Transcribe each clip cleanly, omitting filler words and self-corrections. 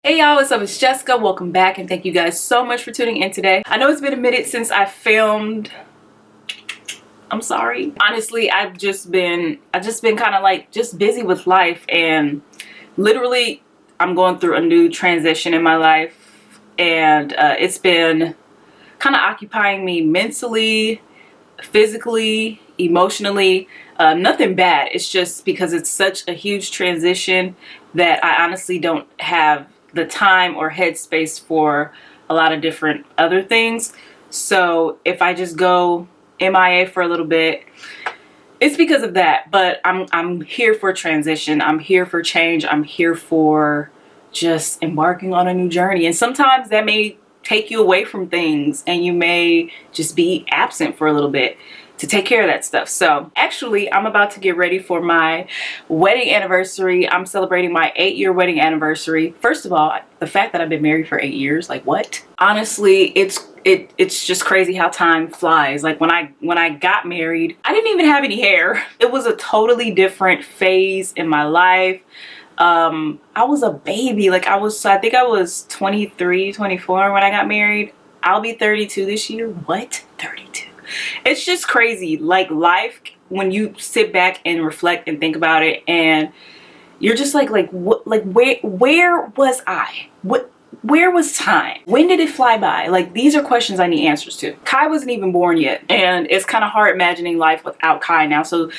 Hey y'all, what's up? It's Jessica. Welcome back and thank you guys so much for tuning in today. I know it's been a minute since I filmed. I'm sorry. Honestly, I've just been kind of like just busy with life, and literally I'm going through a new transition in my life, and it's been kind of occupying me mentally, physically, emotionally. Nothing bad. It's just because it's such a huge transition that I honestly don't have the time or headspace for a lot of different other things. So if I just go MIA for a little bit, it's because of that. But I'm here for transition. I'm here for change. I'm here for just embarking on a new journey. And sometimes that may take you away from things and you may just be absent for a little bit to take care of that stuff. So actually, I'm about to get ready for my wedding anniversary. I'm celebrating my 8-year wedding anniversary. First of all, the fact that I've been married for 8 years, like what? Honestly, it's just crazy how time flies. Like when I got married, I didn't even have any hair. It was a totally different phase in my life. I was a baby. Like I think I was 23, 24 when I got married. I'll be 32 this year. What? 32. It's just crazy. Like life, when you sit back and reflect and think about it, and you're just like what, like where was I? Where was time? When did it fly by? Like these are questions I need answers to. Kai wasn't even born yet, and it's kind of hard imagining life without Kai now. So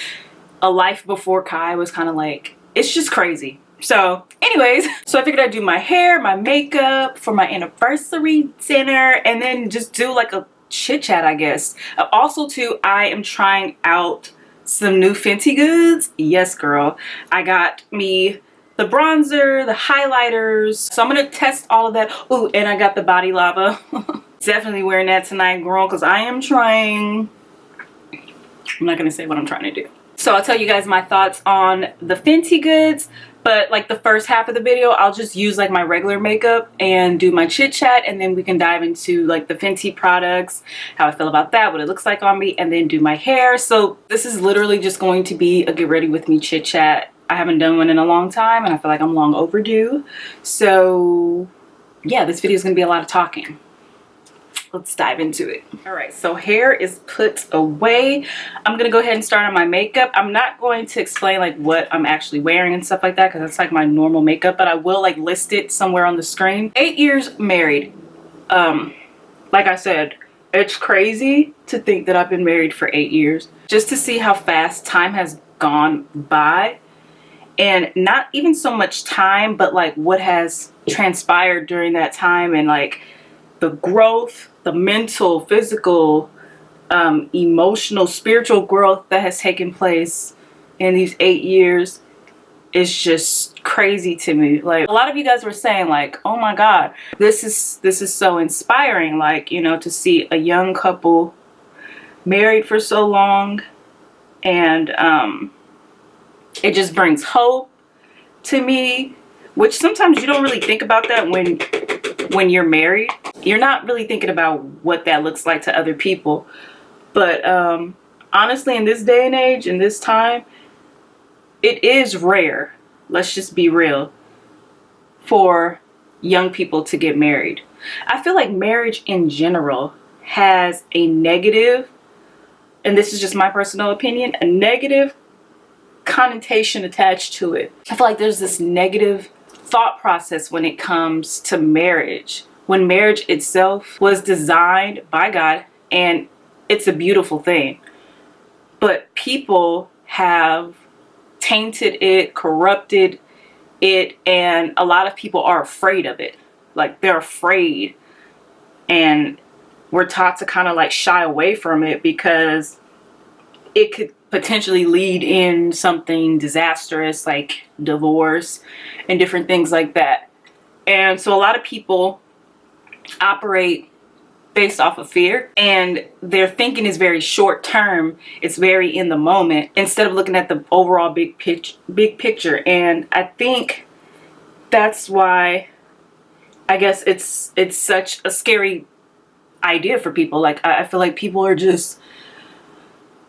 a life before Kai was kind of like, it's just crazy. So anyways, so I figured I'd do my hair, my makeup for my anniversary dinner, and then just do like a chit chat, I guess. Also too, I am trying out some new Fenty goods. Yes girl, I got me the bronzer, the highlighters, so I'm gonna test all of that. Ooh, and I got the body lava. Definitely wearing that tonight, girl, because I am trying. I'm not gonna say what I'm trying to do. So I'll tell you guys my thoughts on the Fenty goods, but like the first half of the video, I'll just use like my regular makeup and do my chit chat, and then we can dive into like the Fenty products, how I feel about that, what it looks like on me, and then do my hair. So this is literally just going to be a get ready with me chit chat. I haven't done one in a long time and I feel like I'm long overdue. So yeah, this video is gonna be a lot of talking. Let's dive into it. All right, so hair is put away. I'm gonna go ahead and start on my makeup. I'm not going to explain like what I'm actually wearing and stuff like that because that's like my normal makeup, but I will like list it somewhere on the screen. 8 years married. Like I said, it's crazy to think that I've been married for 8 years. Just to see how fast time has gone by, and not even so much time, but like what has transpired during that time, and like the growth, the mental, physical, emotional, spiritual growth that has taken place in these 8 years is just crazy to me. Like a lot of you guys were saying like, oh my God, this is so inspiring. Like, you know, to see a young couple married for so long, and it just brings hope to me, which sometimes you don't really think about that when you're married. You're not really thinking about what that looks like to other people. But honestly, in this day and age, in this time, it is rare, let's just be real, for young people to get married. I feel like marriage in general has a negative, and this is just my personal opinion, a negative connotation attached to it. I feel like there's this negative thought process when it comes to marriage, when marriage itself was designed by God and it's a beautiful thing, but people have tainted it, corrupted it, and a lot of people are afraid of it. Like they're afraid, and we're taught to kind of like shy away from it because it could potentially lead in something disastrous like divorce and different things like that. And so a lot of people operate based off of fear, and their thinking is very short term. It's very in the moment instead of looking at the overall big picture. And I think that's why I guess it's such a scary idea for people. Like I feel like people are just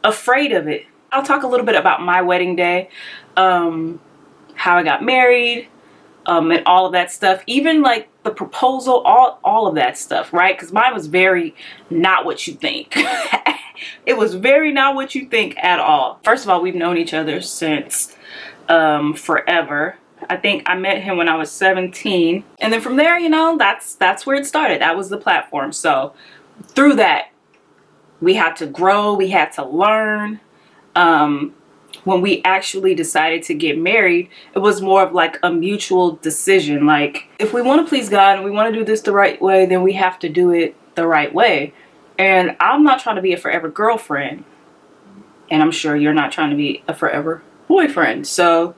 afraid of it. I'll talk a little bit about my wedding day, how I got married, and all of that stuff, even like the proposal, all of that stuff, right? Because mine was very not what you think. It was very not what you think at all. First of all, we've known each other since forever. I think I met him when I was 17, and then from there, you know, that's where it started. That was the platform. So through that, we had to grow, we had to learn. When we actually decided to get married, it was more of like a mutual decision. Like, if we want to please God and we want to do this the right way, then we have to do it the right way. And I'm not trying to be a forever girlfriend, and I'm sure you're not trying to be a forever boyfriend. So,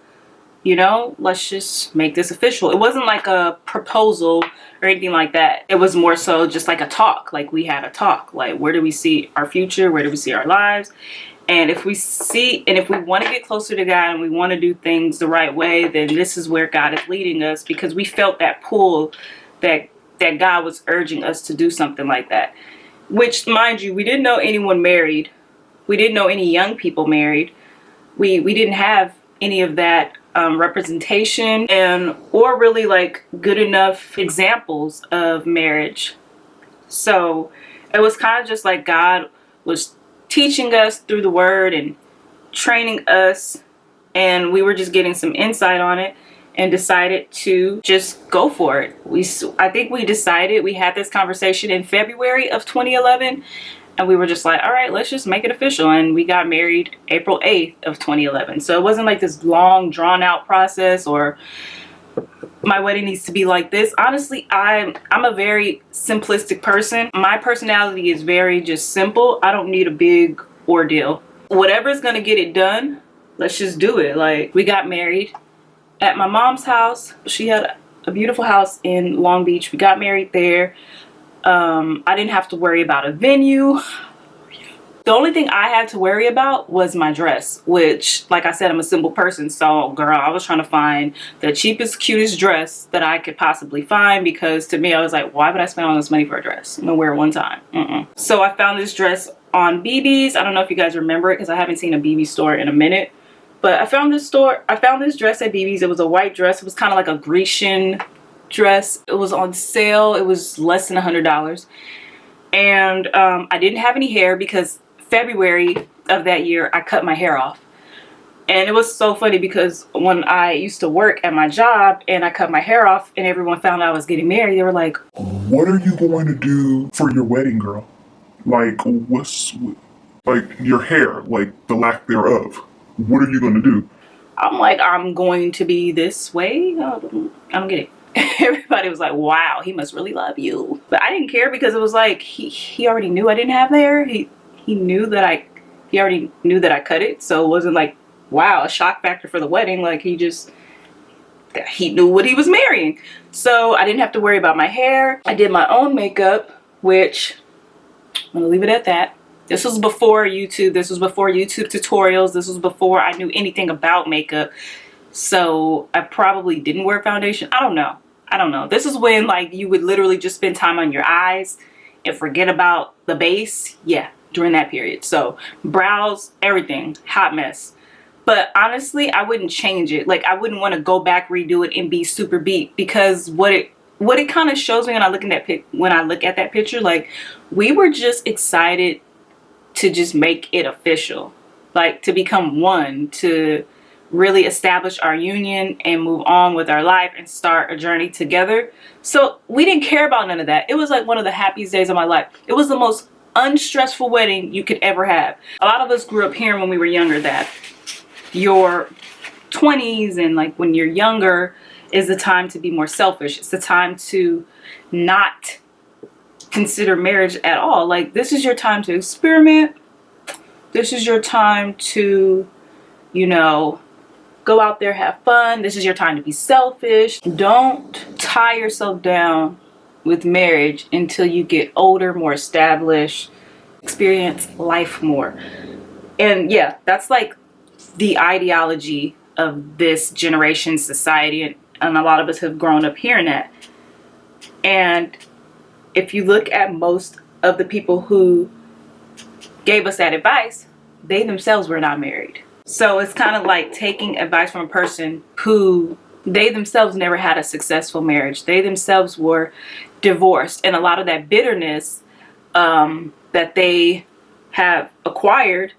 you know, let's just make this official. It wasn't like a proposal or anything like that. It was more so just like a talk. Like, we had a talk. Like, where do we see our future? Where do we see our lives? And if we want to get closer to God and we want to do things the right way, then this is where God is leading us, because we felt that pull that God was urging us to do something like that. Which, mind you, we didn't know anyone married. We didn't know any young people married. We didn't have any of that representation or really like good enough examples of marriage. So it was kind of just like God was teaching us through the word and training us, and we were just getting some insight on it and decided to just go for it. I think we decided, we had this conversation in February of 2011, and we were just like, all right, let's just make it official. And we got married April 8th of 2011. So it wasn't like this long drawn out process or my wedding needs to be like this. Honestly, I'm a very simplistic person. My personality is very just simple. I don't need a big ordeal. Whatever's gonna get it done, let's just do it. Like, we got married at my mom's house. She had a beautiful house in Long Beach. We got married there. I didn't have to worry about a venue. The only thing I had to worry about was my dress, which, like I said, I'm a simple person. So, girl, I was trying to find the cheapest, cutest dress that I could possibly find, because to me, I was like, why would I spend all this money for a dress? I'm gonna wear it one time. So I found this dress on BB's. I don't know if you guys remember it, because I haven't seen a BB store in a minute. But I found this dress at BB's. It was a white dress. It was kind of like a Grecian dress. It was on sale. It was less than $100. And I didn't have any hair, because February of that year I cut my hair off. And it was so funny, because when I used to work at my job and I cut my hair off and everyone found out I was getting married, they were like, what are you going to do for your wedding, girl? Like, what's like your hair, like the lack thereof? What are you going to do? I'm like, I'm going to be this way. I'm kidding. Everybody was like, wow, he must really love you. But I didn't care, because it was like he already knew I didn't have the hair. He already knew that I cut it. So it wasn't like, wow, a shock factor for the wedding. Like, he knew what he was marrying. So I didn't have to worry about my hair. I did my own makeup, which I'm gonna leave it at that. This was before YouTube. This was before YouTube tutorials. This was before I knew anything about makeup. So I probably didn't wear foundation. I don't know. This is when, like, you would literally just spend time on your eyes and forget about the base. Yeah, during that period. So brows, everything, hot mess. But honestly, I wouldn't change it. Like, I wouldn't want to go back, redo it, and be super beat, because what it kind of shows me when I look at that picture, like, we were just excited to just make it official, like, to become one, to really establish our union and move on with our life and start a journey together. So we didn't care about none of that. It was like one of the happiest days of my life. It was the most unstressful wedding you could ever have. A lot of us grew up hearing when we were younger that your 20s and like when you're younger is the time to be more selfish. It's the time to not consider marriage at all. Like, this is your time to experiment. This is your time to, you know, go out there, have fun. This is your time to be selfish. Don't tie yourself down with marriage until you get older, more established, experience life more. And yeah, that's like the ideology of this generation's society, and a lot of us have grown up hearing that. And if you look at most of the people who gave us that advice, they themselves were not married. So it's kind of like taking advice from a person who they themselves never had a successful marriage. They themselves were divorced, and a lot of that bitterness that they have acquired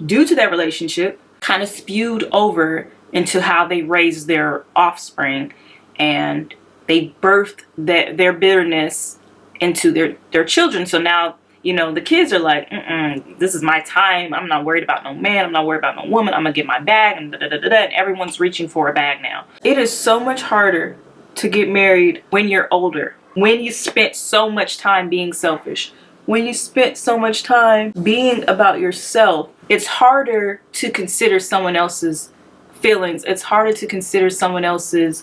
due to that relationship kind of spewed over into how they raised their offspring, and they birthed their bitterness into their children. So now, you know, the kids are like, this is my time. I'm not worried about no man. I'm not worried about no woman. I'm gonna get my bag, and and everyone's reaching for a bag now. It is so much harder to get married when you're older, when you spent so much time being selfish, when you spent so much time being about yourself. It's harder to consider someone else's feelings. It's harder to consider someone else's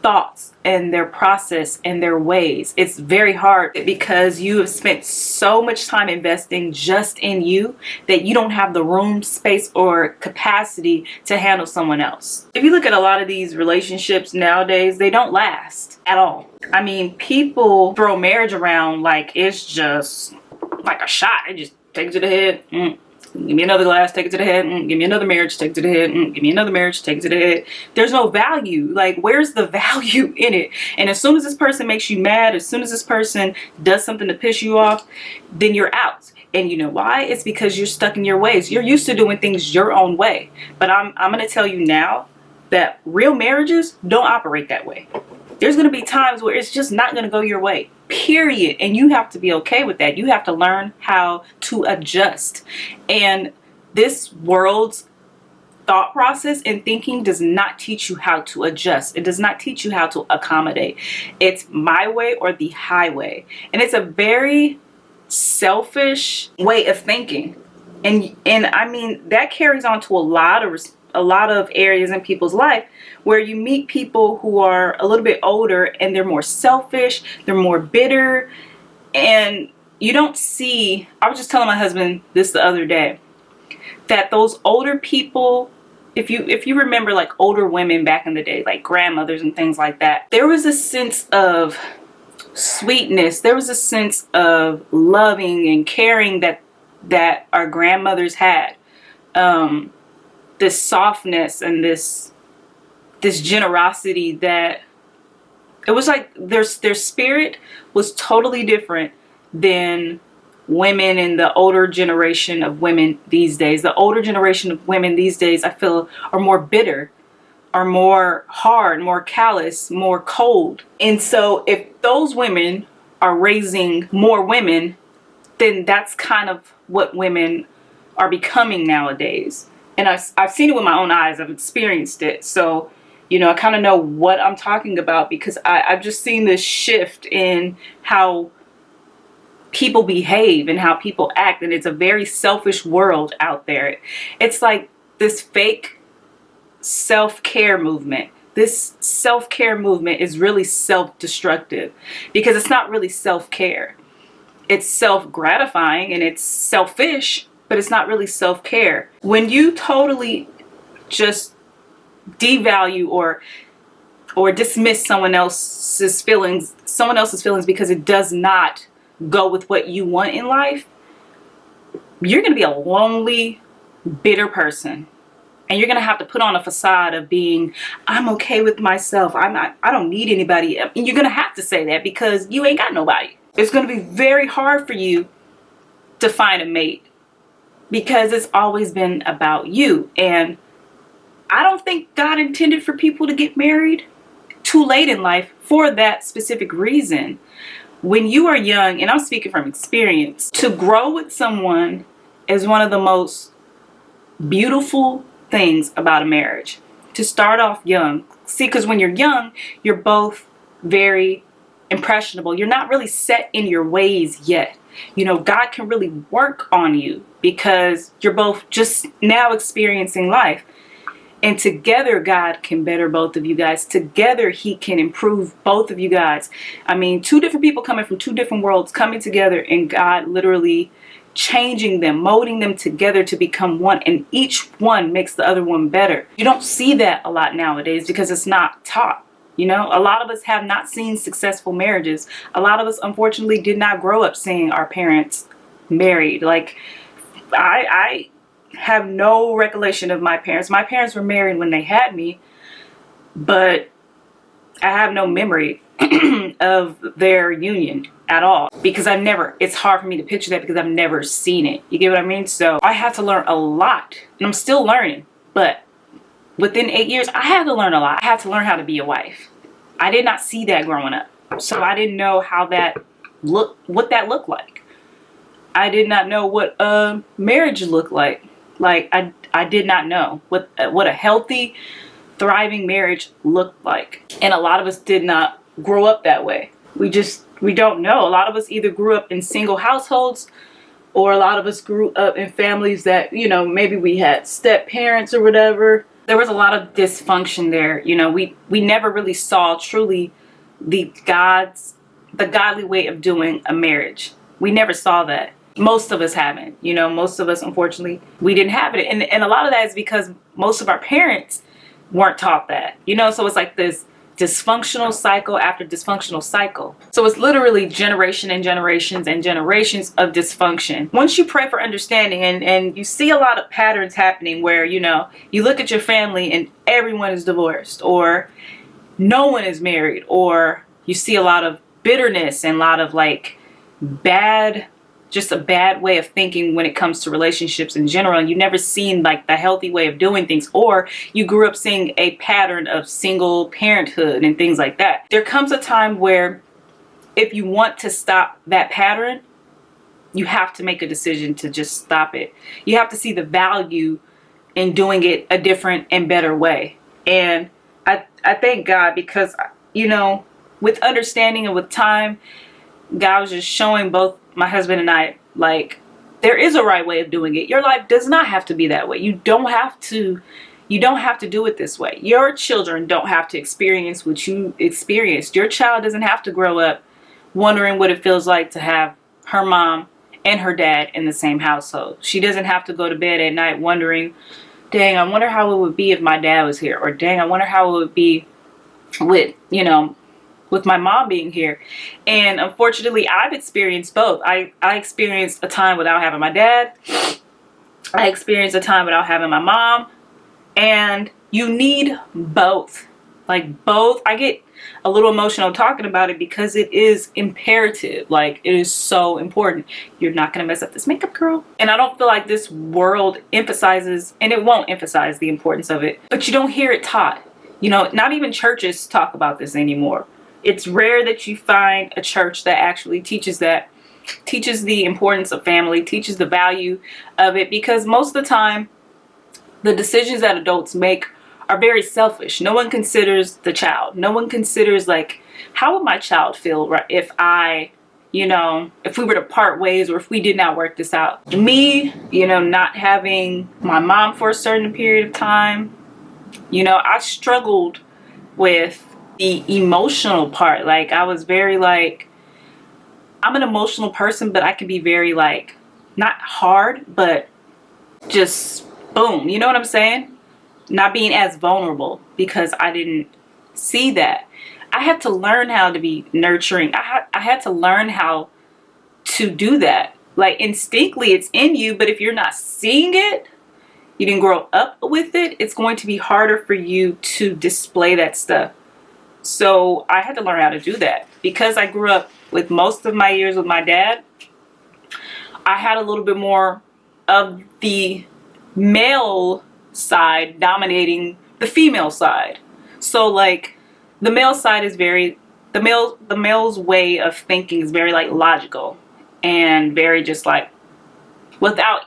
thoughts and their process and their ways. It's very hard because you have spent so much time investing just in you that you don't have the room, space, or capacity to handle someone else. If you look at a lot of these relationships nowadays, they don't last at all. I mean, people throw marriage around like it's just like a shot. They just take it to the head. Give me another glass, take it to the head. Give me another marriage, take it to the head. Give me another marriage, take it to the head. There's no value. Like, where's the value in it? And as soon as this person makes you mad, as soon as this person does something to piss you off, then you're out. And you know why? It's because you're stuck in your ways. You're used to doing things your own way. But I'm going to tell you now that real marriages don't operate that way. There's going to be times where it's just not going to go your way, period. And you have to be okay with that. You have to learn how to adjust. And this world's thought process and thinking does not teach you how to adjust. It does not teach you how to accommodate. It's my way or the highway. And it's a very selfish way of thinking. And I mean, that carries on to a lot of areas in people's life where you meet people who are a little bit older and they're more selfish, they're more bitter, and you don't see. I was just telling my husband this the other day, that those older people, if you remember like older women back in the day, like grandmothers and things like that, there was a sense of sweetness, there was a sense of loving and caring that our grandmothers had. This softness and this generosity, that it was like their spirit was totally different than women in the older generation of women these days. The older generation of women these days, I feel, are more bitter, are more hard, more callous, more cold. And so if those women are raising more women, then that's kind of what women are becoming nowadays. And I've seen it with my own eyes. I've experienced it. So, you know, I kind of know what I'm talking about because I've just seen this shift in how people behave and how people act. And it's a very selfish world out there. It's like this fake self-care movement. This self-care movement is really self-destructive because it's not really self-care. It's self-gratifying and it's selfish, but it's not really self-care. When you totally just devalue or dismiss someone else's feelings because it does not go with what you want in life, you're going to be a lonely, bitter person. And you're going to have to put on a facade of being, I'm okay with myself. I don't need anybody. And you're going to have to say that because you ain't got nobody. It's going to be very hard for you to find a mate, because it's always been about you. And I don't think God intended for people to get married too late in life for that specific reason. When you are young, and I'm speaking from experience, to grow with someone is one of the most beautiful things about a marriage. To start off young. See, because when you're young, you're both very impressionable. You're not really set in your ways yet. You know, God can really work on you because you're both just now experiencing life. And together, God can better both of you guys. Together, He can improve both of you guys. I mean, two different people coming from two different worlds coming together, and God literally changing them, molding them together to become one. And each one makes the other one better. You don't see that a lot nowadays because it's not taught. You know, a lot of us have not seen successful marriages. A lot of us, unfortunately, did not grow up seeing our parents married. Like, I have no recollection of my parents. My parents were married when they had me, but I have no memory of their union at all, because it's hard for me to picture that because I've never seen it. You get what I mean? So I had to learn a lot, and I'm still learning, but within 8 years, I had to learn a lot. I had to learn how to be a wife. I did not see that growing up. So I didn't know what that looked like. I did not know what marriage looked like. Like I did not know what a healthy, thriving marriage looked like. And a lot of us did not grow up that way. We don't know. A lot of us either grew up in single households, or a lot of us grew up in families that, you know, maybe we had step parents or whatever. There was a lot of dysfunction there. You know, we never really saw truly the godly way of doing a marriage. We never saw that. Most of us haven't. You know, most of us, unfortunately, we didn't have it. And a lot of that is because most of our parents weren't taught that. You know, so it's like this dysfunctional cycle after dysfunctional cycle. So it's literally generation and generations and generations of dysfunction. Once you pray for understanding, and you see a lot of patterns happening where, you know, you look at your family and everyone is divorced, or no one is married, or you see a lot of bitterness and a lot of like just a bad way of thinking when it comes to relationships in general, and you've never seen like the healthy way of doing things, or you grew up seeing a pattern of single parenthood and things like that. There comes a time where if you want to stop that pattern, you have to make a decision to just stop it. You have to see the value in doing it a different and better way. And I thank God, because, you know, with understanding and with time, God was just showing both my husband and I, like, there is a right way of doing it. Your life does not have to be that way. You don't have to do it this way. Your children don't have to experience what you experienced. Your child doesn't have to grow up wondering what it feels like to have her mom and her dad in the same household. She doesn't have to go to bed at night wondering, dang, I wonder how it would be if my dad was here, or dang, I wonder how it would be with, you know, with my mom being here. And unfortunately, I've experienced both. I experienced a time without having my dad. I experienced a time without having my mom. And you need both. Like both. I get a little emotional talking about it because it is imperative. Like, it is so important. You're not going to mess up this makeup, girl. And I don't feel like this world emphasizes, and it won't emphasize the importance of it, but you don't hear it taught. You know, not even churches talk about this anymore. It's rare that you find a church that actually teaches the importance of family, teaches the value of it, because most of the time, the decisions that adults make are very selfish. No one considers the child. No one considers, like, how would my child feel if if we were to part ways, or if we did not work this out. Me, you know, not having my mom for a certain period of time, you know, I struggled with the emotional part. Like, I was very, like, I'm an emotional person, but I can be very, like, not hard, but just boom, you know what I'm saying? Not being as vulnerable, because I didn't see that. I had to learn how to be nurturing. I had to learn how to do that. Like, instinctively it's in you, but if you're not seeing it, you didn't grow up with it, it's going to be harder for you to display that stuff. So I had to learn how to do that. Because I grew up with most of my years with my dad, I had a little bit more of the male side dominating the female side. So, like, the male side is the male's way of thinking is very, like, logical and very just, like, without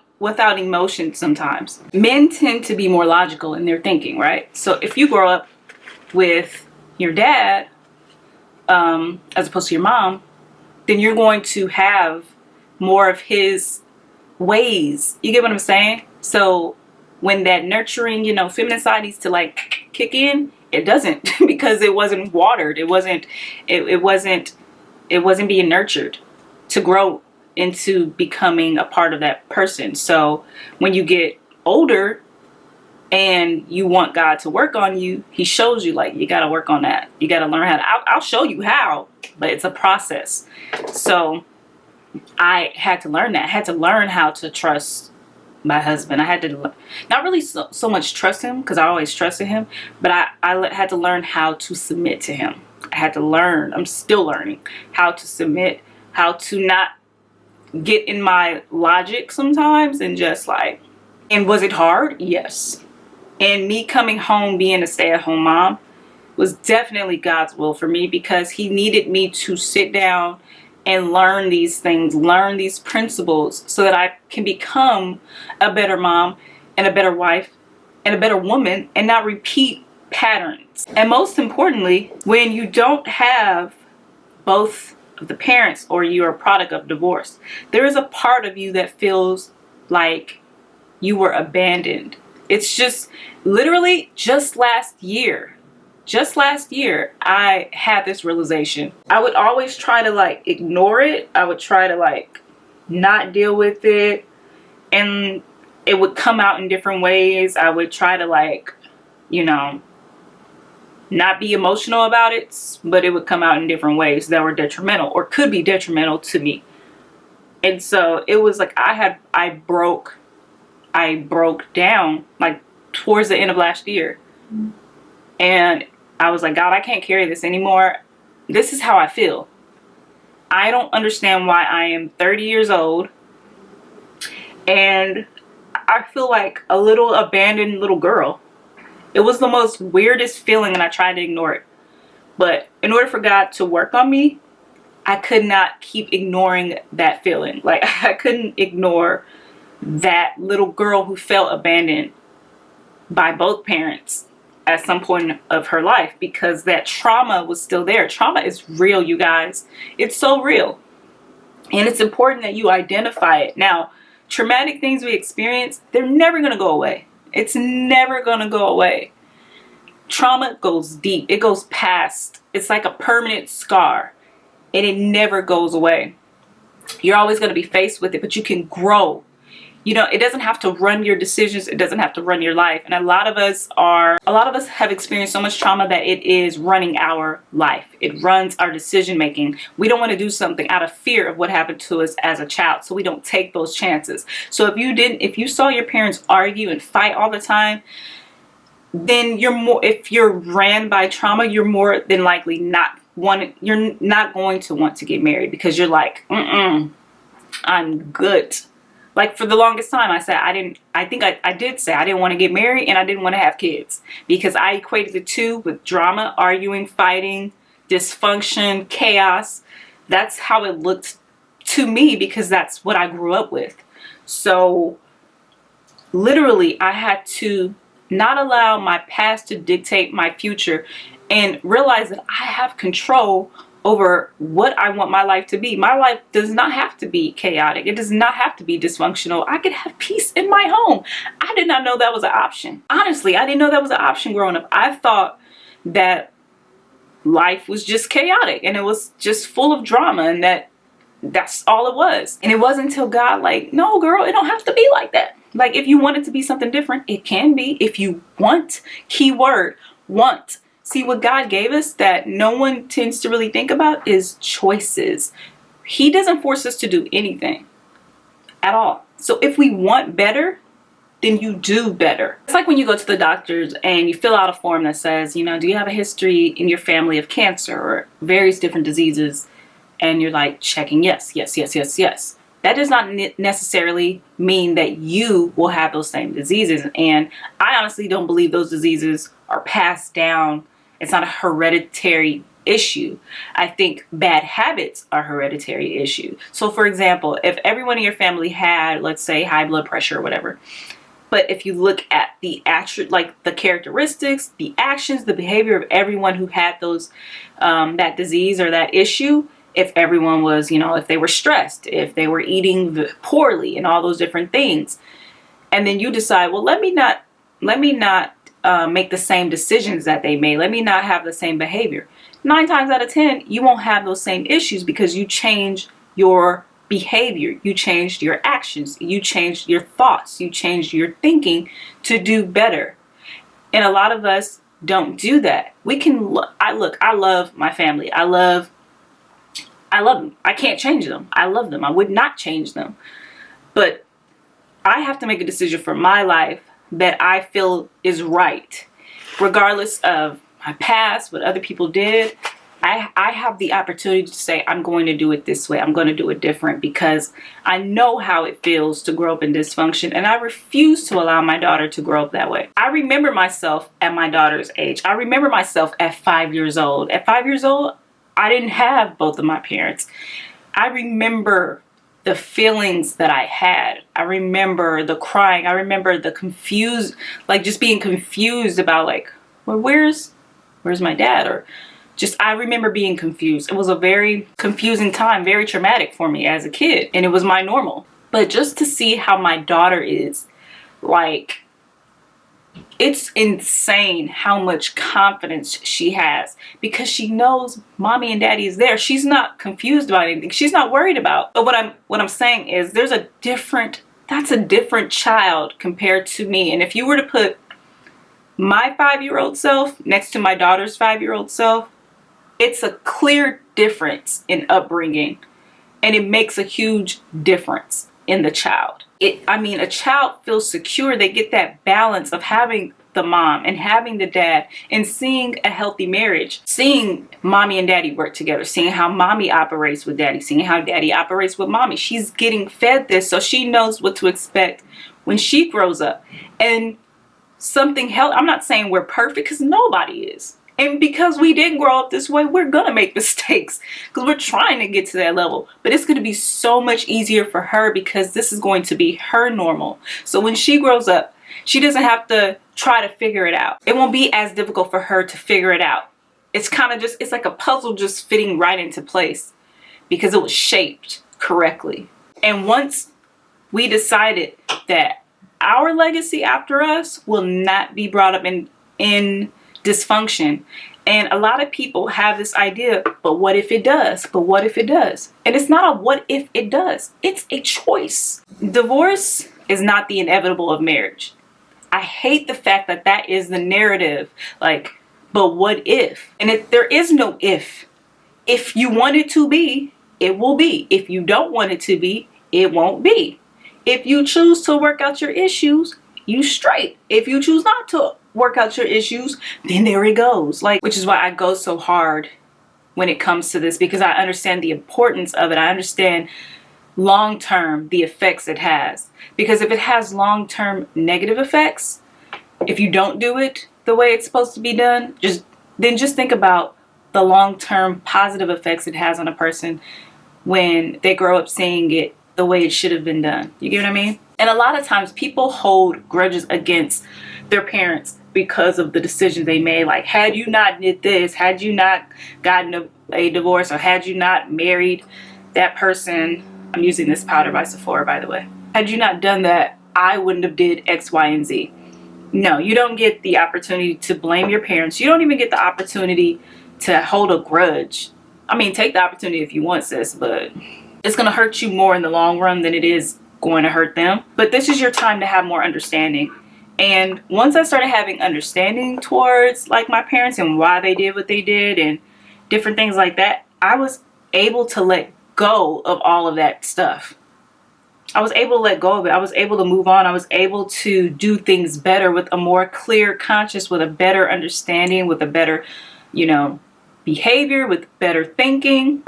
emotion sometimes. Men tend to be more logical in their thinking, right? So if you grow up with your dad as opposed to your mom, then you're going to have more of his ways. You get what I'm saying? So when that nurturing, you know, feminine side needs to, like, kick in, it doesn't, because it wasn't watered. It wasn't being nurtured to grow into becoming a part of that person. So when you get older and you want God to work on you, he shows you, like, you got to work on that. You got to learn how to, I'll show you how, but it's a process. So I had to learn that. I had to learn how to trust my husband. I had to not really so much trust him, because I always trusted him, but I had to learn how to submit to him. I had to learn, I'm still learning how to submit, how to not get in my logic sometimes and just like, and was it hard? Yes. And me coming home being a stay-at-home mom was definitely God's will for me, because he needed me to sit down and learn these things, learn these principles, so that I can become a better mom and a better wife and a better woman and not repeat patterns. And most importantly, when you don't have both of the parents, or you're a product of divorce, there is a part of you that feels like you were abandoned. It's just literally just last year, I had this realization. I would always try to like ignore it. I would try to like not deal with it, and it would come out in different ways. I would try to like, you know, not be emotional about it, but it would come out in different ways that were detrimental, or could be detrimental to me. And so it was like I broke down like towards the end of last year. And I was like, God, I can't carry this anymore. This is how I feel. I don't understand why I am 30 years old and I feel like a little abandoned little girl. It was the most weirdest feeling, and I tried to ignore it. But in order for God to work on me, I could not keep ignoring that feeling. Like, I couldn't ignore that little girl who felt abandoned by both parents at some point of her life, because that trauma was still there. Trauma is real, you guys. It's so real. And it's important that you identify it. Now, traumatic things we experience, they're never going to go away. It's never going to go away. Trauma goes deep. It goes past. It's like a permanent scar, and it never goes away. You're always going to be faced with it, but you can grow. You know, it doesn't have to run your decisions. It doesn't have to run your life. And a lot of us have experienced so much trauma that it is running our life. It runs our decision making. We don't want to do something out of fear of what happened to us as a child, so we don't take those chances. So if you saw your parents argue and fight all the time, then if you're ran by trauma, you're more than likely you're not going to want to get married, because you're like, I'm good. Like, for the longest time, I said I did say I didn't want to get married and I didn't want to have kids, because I equated the two with drama, arguing, fighting, dysfunction, chaos. That's how it looked to me, because that's what I grew up with. So literally, I had to not allow my past to dictate my future, and realize that I have control over what I want my life to be. My life does not have to be chaotic. It does not have to be dysfunctional. I could have peace in my home. I did not know that was an option. Honestly, I didn't know that was an option growing up. I thought that life was just chaotic and it was just full of drama, and that's all it was. And it wasn't until God, like, no girl, it don't have to be like that. Like, if you want it to be something different, it can be. If you want, keyword, want. See, what God gave us that no one tends to really think about is choices. He doesn't force us to do anything at all. So if we want better, then you do better. It's like when you go to the doctors and you fill out a form that says, you know, do you have a history in your family of cancer or various different diseases? And you're like checking yes, yes, yes, yes, yes. That does not necessarily mean that you will have those same diseases. And I honestly don't believe those diseases are passed down. It's not a hereditary issue. I think bad habits are a hereditary issue. So for example, if everyone in your family had, let's say, high blood pressure or whatever, but if you look at the characteristics, the actions, the behavior of everyone who had those, that disease or that issue, if everyone was, you know, if they were stressed, if they were eating poorly and all those different things, and then you decide, well, let me not make the same decisions that they made. Let me not have the same behavior. 9 times out of 10, you won't have those same issues, because you change your behavior. You changed your actions. You changed your thoughts. You changed your thinking to do better. And a lot of us don't do that. I love my family. I love them. I can't change them. I love them. I would not change them. But I have to make a decision for my life that I feel is right, regardless of my past, what other people did. I have the opportunity to say, I'm going to do it this way. I'm going to do it different, because I know how it feels to grow up in dysfunction, and I refuse to allow my daughter to grow up that way. I remember myself at my daughter's age. I remember myself at 5 years old. At 5 years old, I didn't have both of my parents. I remember the feelings that I had. I remember the crying. I remember the confused, like just being confused about like, well, where's my dad? Or just, I remember being confused. It was a very confusing time, very traumatic for me as a kid, and it was my normal. But just to see how my daughter is, like, it's insane how much confidence she has, because she knows mommy and daddy is there. She's not confused about anything. She's not worried about. But what I'm saying is that's a different child compared to me. And if you were to put my 5-year-old self next to my daughter's 5-year-old self, it's a clear difference in upbringing, and it makes a huge difference in the child. A child feels secure. They get that balance of having the mom and having the dad, and seeing a healthy marriage, seeing mommy and daddy work together, seeing how mommy operates with daddy, seeing how daddy operates with mommy. She's getting fed this, so she knows what to expect when she grows up. And something healthy, I'm not saying we're perfect, because nobody is. And because we didn't grow up this way, we're gonna make mistakes, because we're trying to get to that level. But it's gonna be so much easier for her, because this is going to be her normal. So when she grows up, she doesn't have to try to figure it out. It won't be as difficult for her to figure it out. It's kind of just, it's like a puzzle just fitting right into place, because it was shaped correctly. And once we decided that our legacy after us will not be brought up in dysfunction. And a lot of people have this idea, but what if it does? But what if it does? And it's not a what if it does. It's a choice. Divorce is not the inevitable of marriage. I hate the fact that that is the narrative. Like, but what if? And there is no if. If you want it to be, it will be. If you don't want it to be, it won't be. If you choose to work out your issues, you straight. If you choose not to work out your issues, then there it goes. Like, which is why I go so hard when it comes to this, because I understand the importance of it. I understand long-term the effects it has. Because if it has long-term negative effects, if you don't do it the way it's supposed to be done, just think about the long-term positive effects it has on a person when they grow up seeing it the way it should have been done. You get what I mean? And a lot of times people hold grudges against their parents because of the decisions they made. Like, had you not did this, had you not gotten a divorce, or had you not married that person, I'm using this powder by Sephora, by the way. Had you not done that, I wouldn't have did X, Y, and Z. No, you don't get the opportunity to blame your parents. You don't even get the opportunity to hold a grudge. I mean, take the opportunity if you want, sis, but it's going to hurt you more in the long run than it is going to hurt them. But this is your time to have more understanding. And once I started having understanding towards like my parents and why they did what they did and different things like that, I was able to let go of all of that stuff. I was able to let go of it. I was able to move on. I was able to do things better with a more clear conscience, with a better understanding, with a better, behavior, with better thinking,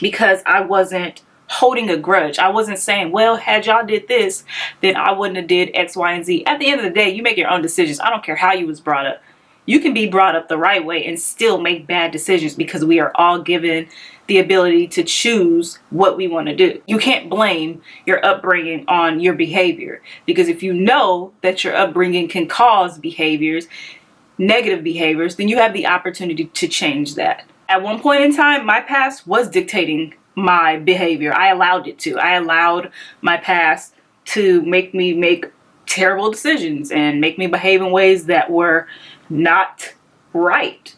because I wasn't holding a grudge. I wasn't saying, well, had y'all did this, then I wouldn't have did X, Y, and Z. At the end of the day, you make your own decisions. I don't care how you was brought up. You can be brought up the right way and still make bad decisions, because we are all given the ability to choose what we want to do. You can't blame your upbringing on your behavior, because if you know that your upbringing can cause negative behaviors, then you have the opportunity to change that. At one point in time, my past was dictating my behavior. I allowed it to. I allowed my past to make me make terrible decisions and make me behave in ways that were not right.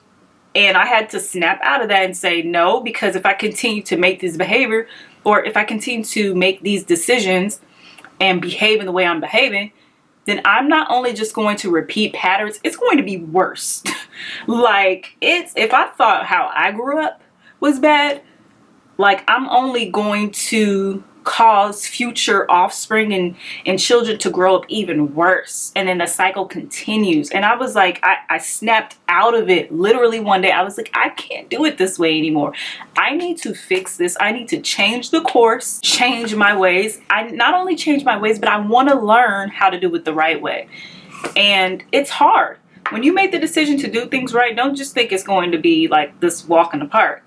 And I had to snap out of that and say no, because if I continue to make this behavior, or if I continue to make these decisions and behave in the way I'm behaving, then I'm not only just going to repeat patterns, it's going to be worse. Like, if I thought how I grew up was bad, like, I'm only going to cause future offspring and children to grow up even worse, and then the cycle continues. And I was like, I snapped out of it literally one day. I was like, I can't do it this way anymore. I need to fix this. I need to change the course, change my ways. I not only change my ways, but I want to learn how to do it the right way. And it's hard. When you make the decision to do things right, don't just think it's going to be like this walk in the park.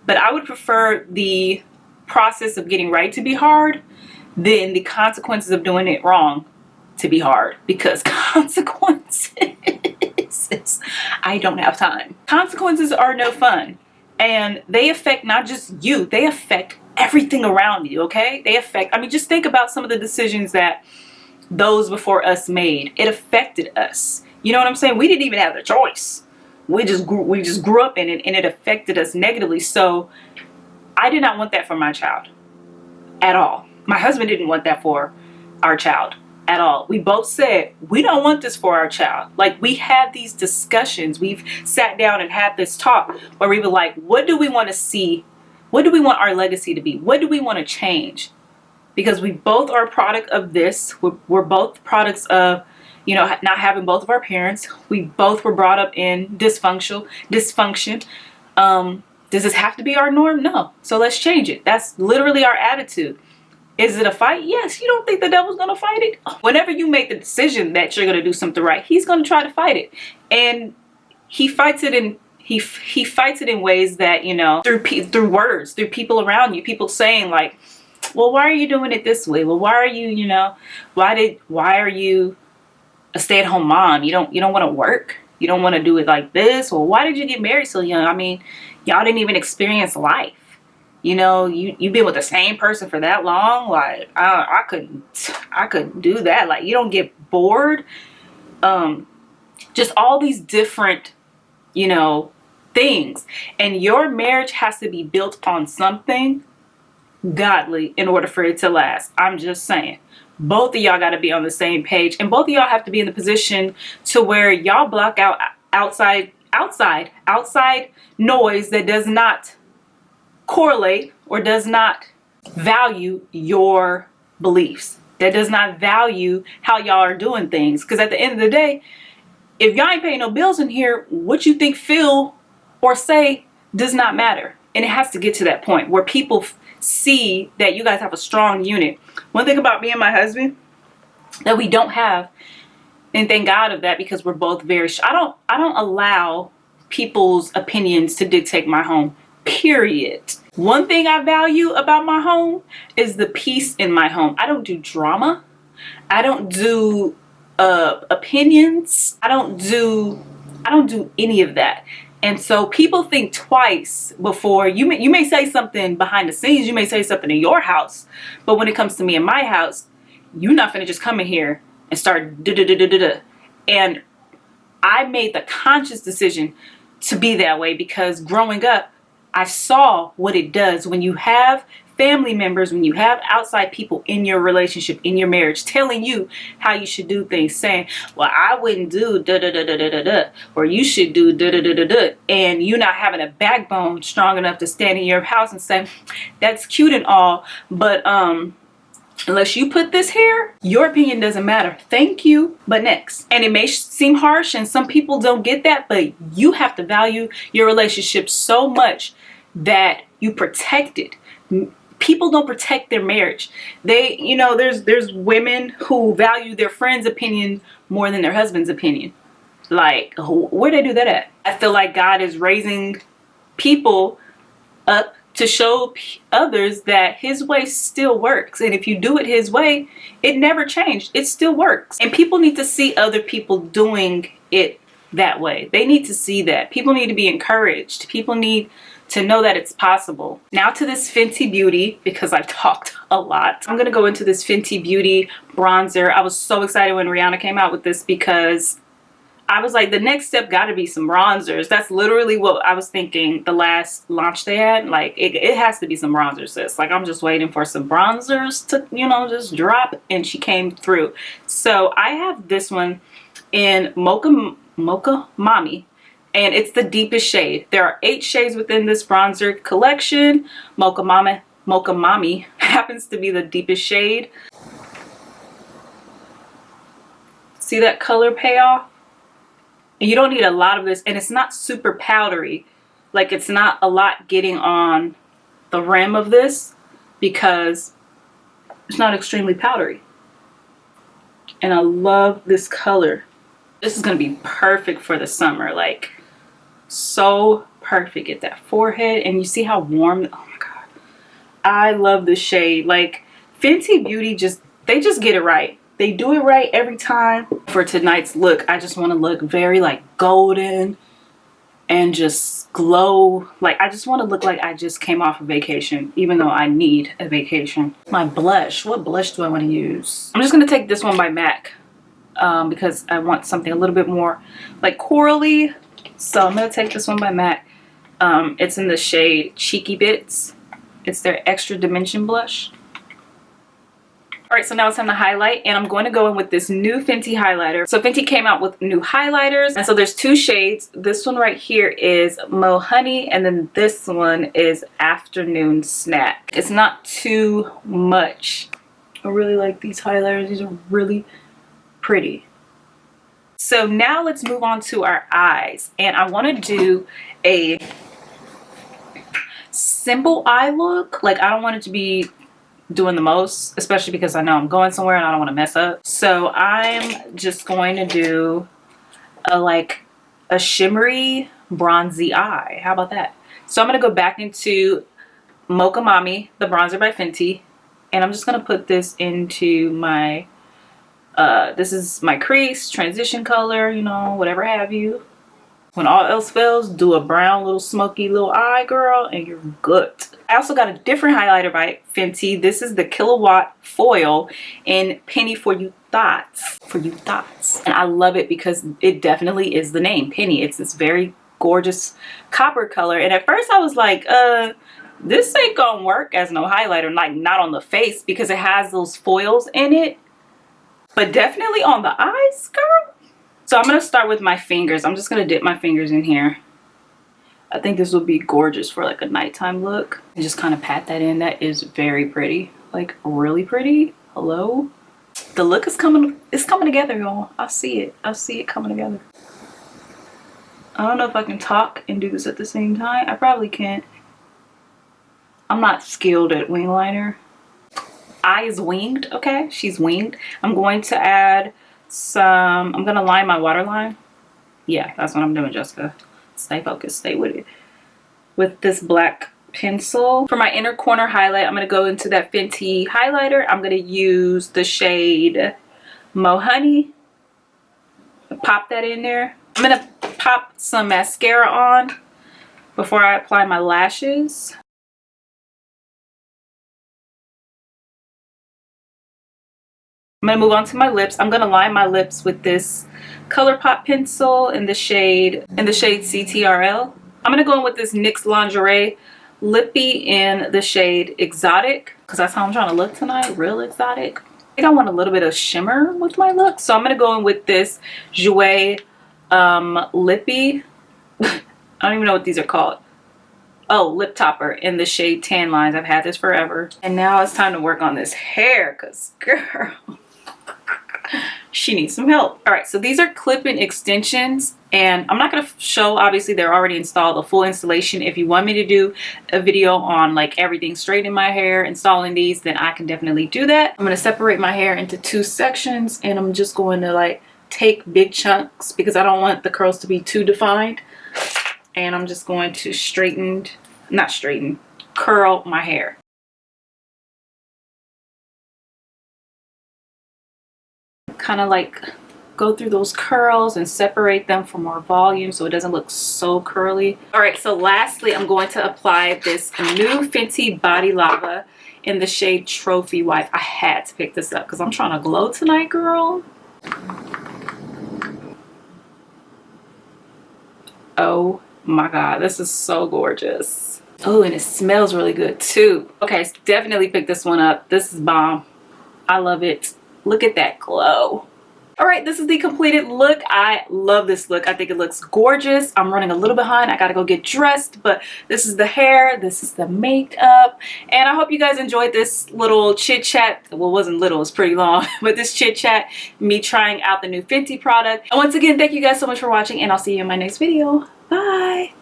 But I would prefer the process of getting right to be hard than the consequences of doing it wrong to be hard, because consequences, I don't have time. Consequences are no fun, and they affect not just you, they affect everything around you, okay? They affect, I mean, just think about some of the decisions that those before us made. It affected us. You know what I'm saying? We didn't even have the choice. We just grew up in it, and it affected us negatively. So I did not want that for my child at all. My husband didn't want that for our child at all. We both said, we don't want this for our child. Like, we had these discussions. We've sat down and had this talk where we were like, what do we want to see? What do we want our legacy to be? What do we want to change? Because we both are a product of this. We're both products of, you know, not having both of our parents. We both were brought up in dysfunction. Does this have to be our norm? No. So let's change it. That's literally our attitude. Is it a fight? Yes. You don't think the devil's going to fight it? Whenever you make the decision that you're going to do something right, he's going to try to fight it. And he fights it in he fights it in ways that, you know, through words, through people around you, people saying like, well, why are you doing it this way? Well, why are you, you know, why are you a stay-at-home mom? You don't want to work. You don't want to do it like this. Well, why did you get married so young? I mean, y'all didn't even experience life. You know, you've been with the same person for that long. Like, I couldn't do that. Like, you don't get bored. Just all these different, you know, things. And your marriage has to be built on something godly in order for it to last. I'm just saying. Both of y'all got to be on the same page, and both of y'all have to be in the position to where y'all block out outside noise that does not correlate or does not value your beliefs, that does not value how y'all are doing things. Because at the end of the day, if y'all ain't paying no bills in here, what you think, feel, or say does not matter. And it has to get to that point where people see that you guys have a strong unit. One thing about me and my husband that we don't have, and thank God of that, because we're both very I don't allow people's opinions to dictate my home, period. One thing I value about my home is the peace in my home. I don't do drama. I don't do opinions. I don't do any of that. And so people think twice before you may say something behind the scenes. You may say something in your house, but when it comes to me in my house, you're not gonna just come in here and start da-da-da-da-da-da. And I made the conscious decision to be that way, because growing up, I saw what it does when you have family members, when you have outside people in your relationship, in your marriage, telling you how you should do things, saying, well, I wouldn't do da-da-da-da-da-da-da, or you should do da-da-da-da-da, and you not having a backbone strong enough to stand in your house and say, that's cute and all, but unless you put this here, your opinion doesn't matter. Thank you, but next. And it may seem harsh, and some people don't get that, but you have to value your relationship so much that you protect it. People don't protect their marriage. They, you know, there's women who value their friend's opinion more than their husband's opinion. Like, where they do that at? I feel like God is raising people up to show others that his way still works. And if you do it his way, it never changed. It still works. And people need to see other people doing it that way. They need to see that. People need to be encouraged. People need to know that it's possible. Now to this Fenty Beauty, because I've talked a lot. I'm gonna go into this Fenty Beauty bronzer. I was so excited when Rihanna came out with this, because I was like, the next step gotta be some bronzers. That's literally what I was thinking the last launch they had. Like, it has to be some bronzers, sis. Like, I'm just waiting for some bronzers to, you know, just drop, and she came through. So I have this one in Mocha Mami, and it's the deepest shade. There are 8 shades within this bronzer collection. Mocha Mami happens to be the deepest shade. See that color payoff? And you don't need a lot of this, and it's not super powdery. Like, it's not a lot getting on the rim of this because it's not extremely powdery. And I love this color. This is gonna be perfect for the summer. Like, so perfect. Get that forehead, and you see how warm. Oh my god, I love this shade. Like, Fenty Beauty they just get it right. They do it right every time. For tonight's look, I just want to look very like golden and just glow. Like, I just want to look like I just came off a vacation, even though I need a vacation. My blush, what blush do I want to use? I'm just going to take this one by MAC because I want something a little bit more like corally. So I'm going to take this one by MAC. It's in the shade Cheeky Bits. It's their extra dimension blush. All right, so now it's time to highlight, and I'm going to go in with this new Fenty highlighter. So Fenty came out with new highlighters, and so there's two shades. This one right here is Mo Honey, and then this one is Afternoon Snack. It's not too much. I really like these highlighters. These are really pretty. So now let's move on to our eyes, and I want to do a simple eye look. Like, I don't want it to be doing the most, especially because I know I'm going somewhere and I don't want to mess up. So I'm just going to do a shimmery bronzy eye. How about that? So I'm going to go back into Mocha Mami, the bronzer by Fenty, and I'm just going to put this into my this is my crease transition color, you know, whatever have you. When all else fails, do a brown little smoky little eye, girl, and you're good. I also got a different highlighter by Fenty. This is the Killawatt Foil in Penny for You Thots. For You Thots. And I love it because it definitely is the name, Penny. It's this very gorgeous copper color. And at first I was like, this ain't gonna work as no highlighter, like not on the face because it has those foils in it. But definitely on the eyes, girl. So I'm going to start with my fingers. I'm just going to dip my fingers in here. I think this will be gorgeous for like a nighttime look. And just kind of pat that in. That is very pretty. Like, really pretty. Hello? The look is coming together, y'all. I see it. I see it coming together. I don't know if I can talk and do this at the same time. I probably can't. I'm not skilled at wing liner. Eye is winged, okay? She's winged. I'm going to add some, I'm gonna line my waterline. Yeah, that's what I'm doing, Jessica. Stay focused, stay with it. With this black pencil. For my inner corner highlight, I'm gonna go into that Fenty highlighter. I'm gonna use the shade Mo Honey. Pop that in there. I'm gonna pop some mascara on before I apply my lashes. I'm gonna move on to my lips. I'm gonna line my lips with this ColourPop pencil in the shade CTRL. I'm gonna go in with this NYX Lingerie lippy in the shade Exotic because that's how I'm trying to look tonight, real exotic. I think I want a little bit of shimmer with my look, so I'm gonna go in with this jouer lippy. I don't even know what these are called. Oh, lip topper in the shade Tan Lines. I've had this forever, and now it's time to work on this hair because, girl, she needs some help. All right, so these are clip-in extensions, and I'm not going to show, obviously they're already installed, a full installation. If you want me to do a video on like everything straight in my hair, installing these, then I can definitely do that. I'm going to separate my hair into two sections, and I'm just going to like take big chunks because I don't want the curls to be too defined. And I'm just going to curl my hair. Kind of like go through those curls and separate them for more volume so it doesn't look so curly. All right, so lastly, I'm going to apply this new Fenty Body Lava in the shade Trophy Wife. I had to pick this up because I'm trying to glow tonight, girl. Oh my god, this is so gorgeous. Oh, and it smells really good too. Okay, so definitely pick this one up. This is bomb. I love it. Look at that glow. All right, this is the completed look. I love this look. I think it looks gorgeous. I'm running a little behind. I gotta go get dressed, but this is the hair, this is the makeup, and I hope you guys enjoyed this little chit chat. Well, it wasn't little, it's pretty long, but this chit chat, me trying out the new Fenty product. And once again, thank you guys so much for watching, and I'll see you in my next video. Bye.